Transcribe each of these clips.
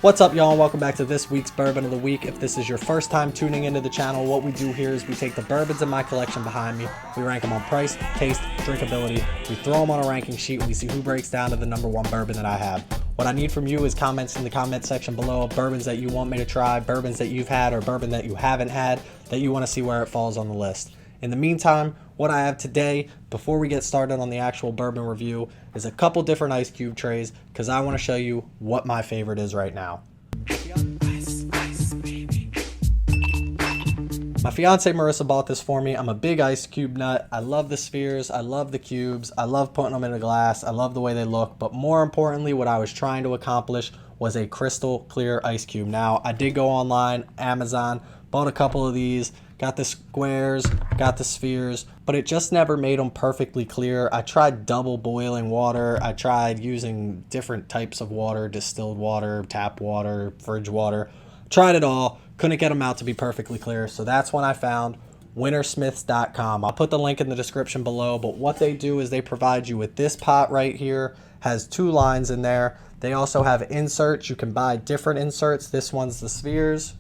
What's up, y'all, and welcome back to this week's Bourbon of the Week. If this is your first time tuning into the channel, what we do here is we take the bourbons in my collection behind me, we rank them on price, taste, drinkability, we throw them on a ranking sheet, and we see who breaks down to the number one bourbon that I have. What I need from you is comments in the comment section below of bourbons that you want me to try, bourbons that you've had, or bourbon that you haven't had that you want to see where it falls on the list. In the meantime, what I have today, before we get started on the actual bourbon review, is a couple different ice cube trays because I want to show you what my favorite is right now. My fiance Marissa bought this for me. I'm a big ice cube nut. I love the spheres. I love the cubes. I love putting them in a glass. I love the way they look. But more importantly, what I was trying to accomplish was a crystal clear ice cube. Now, I did go online, Amazon, bought a couple of these, got the squares, got the spheres, but it just never made them perfectly clear. I tried double boiling water. I tried using different types of water, distilled water, tap water, fridge water. Tried it all. Couldn't get them out to be perfectly clear. So that's when I found wintersmiths.com. I'll put the link in the description below, but what they do is they provide you with this pot right here. Has two lines in there. They also have inserts. You can buy different inserts. This one's the spheres.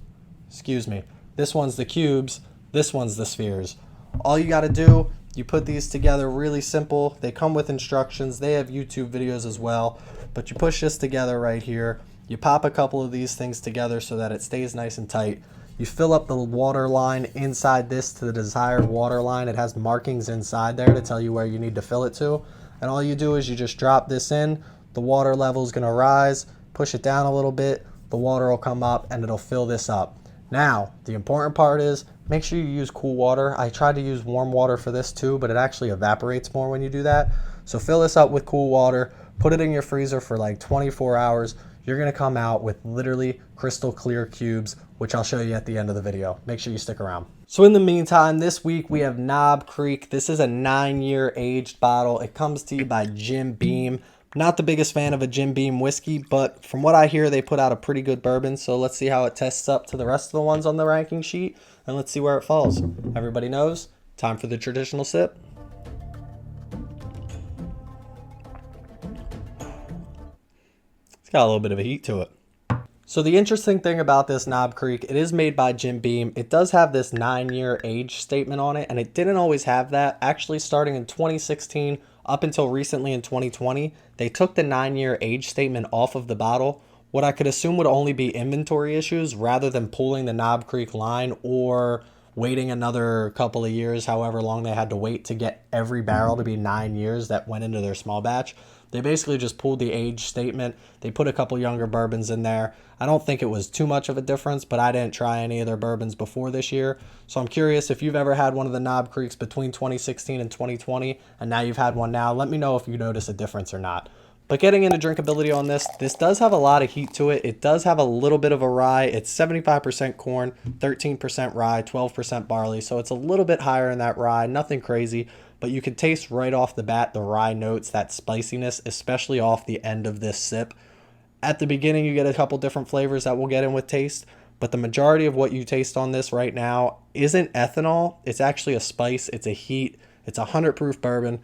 This one's the cubes. This one's the spheres. All you got to do, you put these together really simple. They come with instructions. They have YouTube videos as well. But you push this together right here. You pop a couple of these things together so that it stays nice and tight. You fill up the water line inside this to the desired water line. It has markings inside there to tell you where you need to fill it to. And all you do is you just drop this in. The water level is going to rise. Push it down a little bit. The water will come up and it'll fill this up. Now, the important part is make sure you use cool water. I tried to use warm water for this too, but it actually evaporates more when you do that. So fill this up with cool water. Put it in your freezer for like 24 hours. You're going to come out with literally crystal clear cubes, which I'll show you at the end of the video. Make sure you stick around. So in the meantime, this week we have Knob Creek. This is a 9-year aged bottle. It comes to you by Jim Beam. Not the biggest fan of a Jim Beam whiskey, but from what I hear, they put out a pretty good bourbon. So let's see how it tests up to the rest of the ones on the ranking sheet, and let's see where it falls. Everybody knows, time for the traditional sip. Got a little bit of a heat to it. So the interesting thing about this Knob Creek, it is made by Jim Beam. It does have this 9-year age statement on it, and it didn't always have that. Actually, starting in 2016 up until recently in 2020, they took the 9-year age statement off of the bottle. What I could assume would only be inventory issues rather than pulling the Knob Creek line or waiting another couple of years, however long they had to wait to get every barrel to be 9 years that went into their small batch. They basically just pulled the age statement. They put a couple younger bourbons in there. I don't think it was too much of a difference, but I didn't try any of their bourbons before this year. So I'm curious if you've ever had one of the Knob Creeks between 2016 and 2020, and now you've had one now. Let me know if you notice a difference or not. But getting into drinkability on this does have a lot of heat to it. It does have a little bit of a rye. It's 75% corn, 13% rye, 12% barley. So it's a little bit higher in that rye, nothing crazy. But you can taste right off the bat the rye notes, that spiciness, especially off the end of this sip. At the beginning, you get a couple different flavors that we'll get in with taste. But the majority of what you taste on this right now isn't ethanol. It's actually a spice. It's a heat. It's a 100 proof bourbon.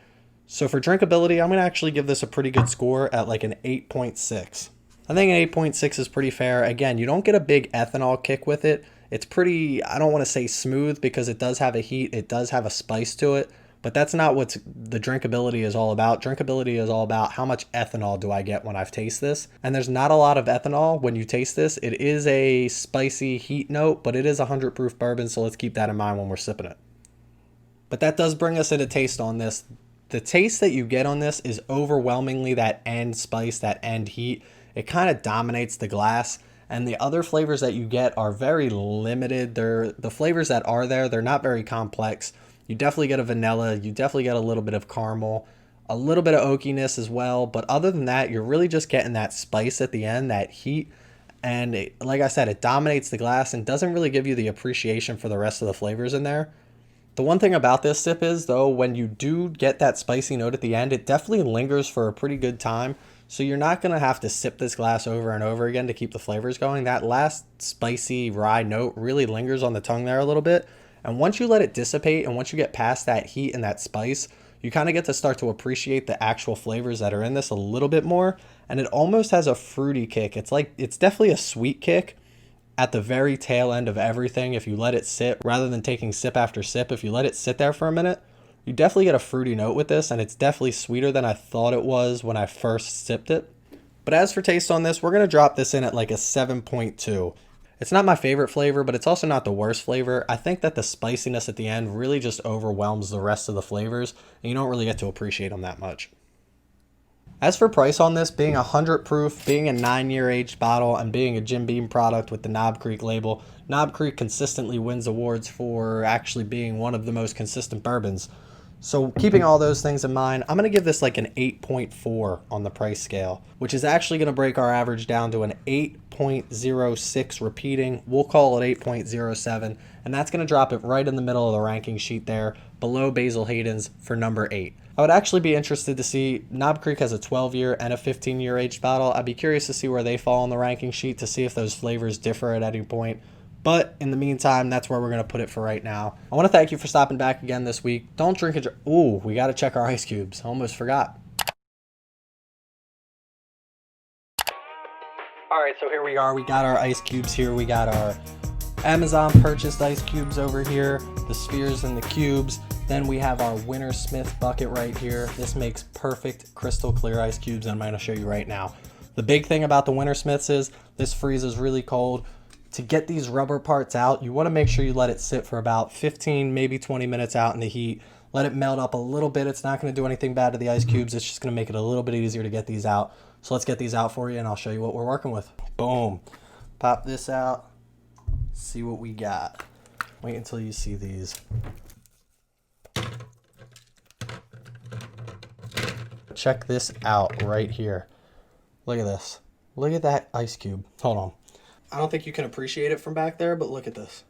So for drinkability, I'm going to actually give this a pretty good score at like an 8.6. I think an 8.6 is pretty fair. Again, you don't get a big ethanol kick with it. It's pretty, I don't want to say smooth because it does have a heat. It does have a spice to it. But that's not what the drinkability is all about. Drinkability is all about how much ethanol do I get when I've tasted this. And there's not a lot of ethanol when you taste this. It is a spicy heat note, but it is a 100 proof bourbon. So let's keep that in mind when we're sipping it. But that does bring us into taste on this. The taste that you get on this is overwhelmingly that end spice, that end heat. It kind of dominates the glass. And the other flavors that you get are very limited. The flavors that are there, they're not very complex. You definitely get a vanilla. You definitely get a little bit of caramel, a little bit of oakiness as well. But other than that, you're really just getting that spice at the end, that heat. And like I said, it dominates the glass and doesn't really give you the appreciation for the rest of the flavors in there. The one thing about this sip is, though, when you do get that spicy note at the end, it definitely lingers for a pretty good time. So you're not going to have to sip this glass over and over again to keep the flavors going. That last spicy rye note really lingers on the tongue there a little bit. And once you let it dissipate and once you get past that heat and that spice, you kind of get to start to appreciate the actual flavors that are in this a little bit more. And it almost has a fruity kick. It's definitely a sweet kick at the very tail end of everything. If you let it sit, rather than taking sip after sip, if you let it sit there for a minute, you definitely get a fruity note with this, and it's definitely sweeter than I thought it was when I first sipped it. But as for taste on this, we're going to drop this in at like a 7.2. It's not my favorite flavor, but it's also not the worst flavor. I think that the spiciness at the end really just overwhelms the rest of the flavors, and you don't really get to appreciate them that much. As for price on this, being 100 proof, being a 9-year aged bottle, and being a Jim Beam product with the Knob Creek label, Knob Creek consistently wins awards for actually being one of the most consistent bourbons. So keeping all those things in mind, I'm going to give this like an 8.4 on the price scale, which is actually going to break our average down to an 8.06 repeating. We'll call it 8.07, and that's going to drop it right in the middle of the ranking sheet there, below Basil Hayden's for number 8. I would actually be interested to see, Knob Creek has a 12-year and a 15-year aged bottle. I'd be curious to see where they fall on the ranking sheet to see if those flavors differ at any point. But in the meantime, that's where we're going to put it for right now. I want to thank you for stopping back again this week. Don't drink and ooh, we got to check our ice cubes. I almost forgot. All right, so here we are. We got our ice cubes here. We got our Amazon purchased ice cubes over here, the spheres and the cubes. Then we have our Winter Smith bucket right here. This makes perfect crystal clear ice cubes, and I'm going to show you right now. The big thing about the Winter Smiths is this freezes really cold. To get these rubber parts out, you want to make sure you let it sit for about 15, maybe 20 minutes out in the heat. Let it melt up a little bit. It's not going to do anything bad to the ice cubes. It's just going to make it a little bit easier to get these out. So let's get these out for you, and I'll show you what we're working with. Boom. Pop this out. See what we got. Wait until you see these. Check this out right here. Look at this. Look at that ice cube. Hold on. I don't think you can appreciate it from back there, but look at this.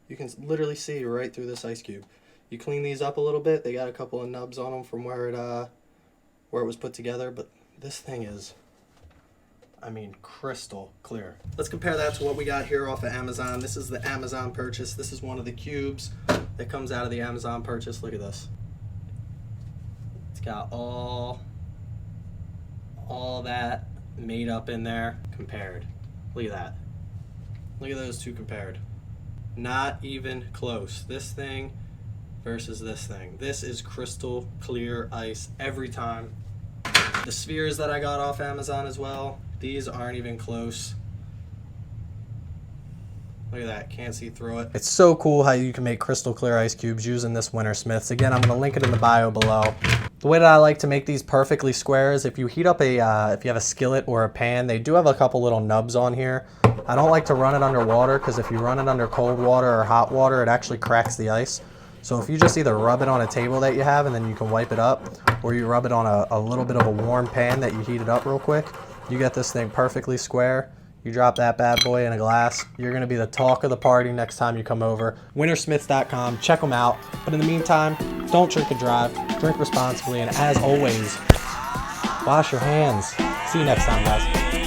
You can literally see right through this ice cube. You clean these up a little bit. They got a couple of nubs on them from where it was put together, but this thing is, I mean, crystal clear. Let's compare that to what we got here off of Amazon. This is the Amazon purchase. This is one of the cubes that comes out of the Amazon purchase. Look at this. It's got all that made up in there compared. Look at that. Look at those two compared. Not even close. This thing versus this thing. This is crystal clear ice every time. The spheres that I got off Amazon as well, these aren't even close. Look at that, can't see through it. It's so cool how you can make crystal clear ice cubes using this Winter Smiths. Again, I'm gonna link it in the bio below. The way that I like to make these perfectly square is if you heat up if you have a skillet or a pan, they do have a couple little nubs on here. I don't like to run it under water because if you run it under cold water or hot water, it actually cracks the ice. So if you just either rub it on a table that you have and then you can wipe it up, or you rub it on a little bit of a warm pan that you heat it up real quick, you get this thing perfectly square. You drop that bad boy in a glass. You're going to be the talk of the party next time you come over. Wintersmiths.com. Check them out. But in the meantime, don't drink and drive. Drink responsibly. And as always, wash your hands. See you next time, guys.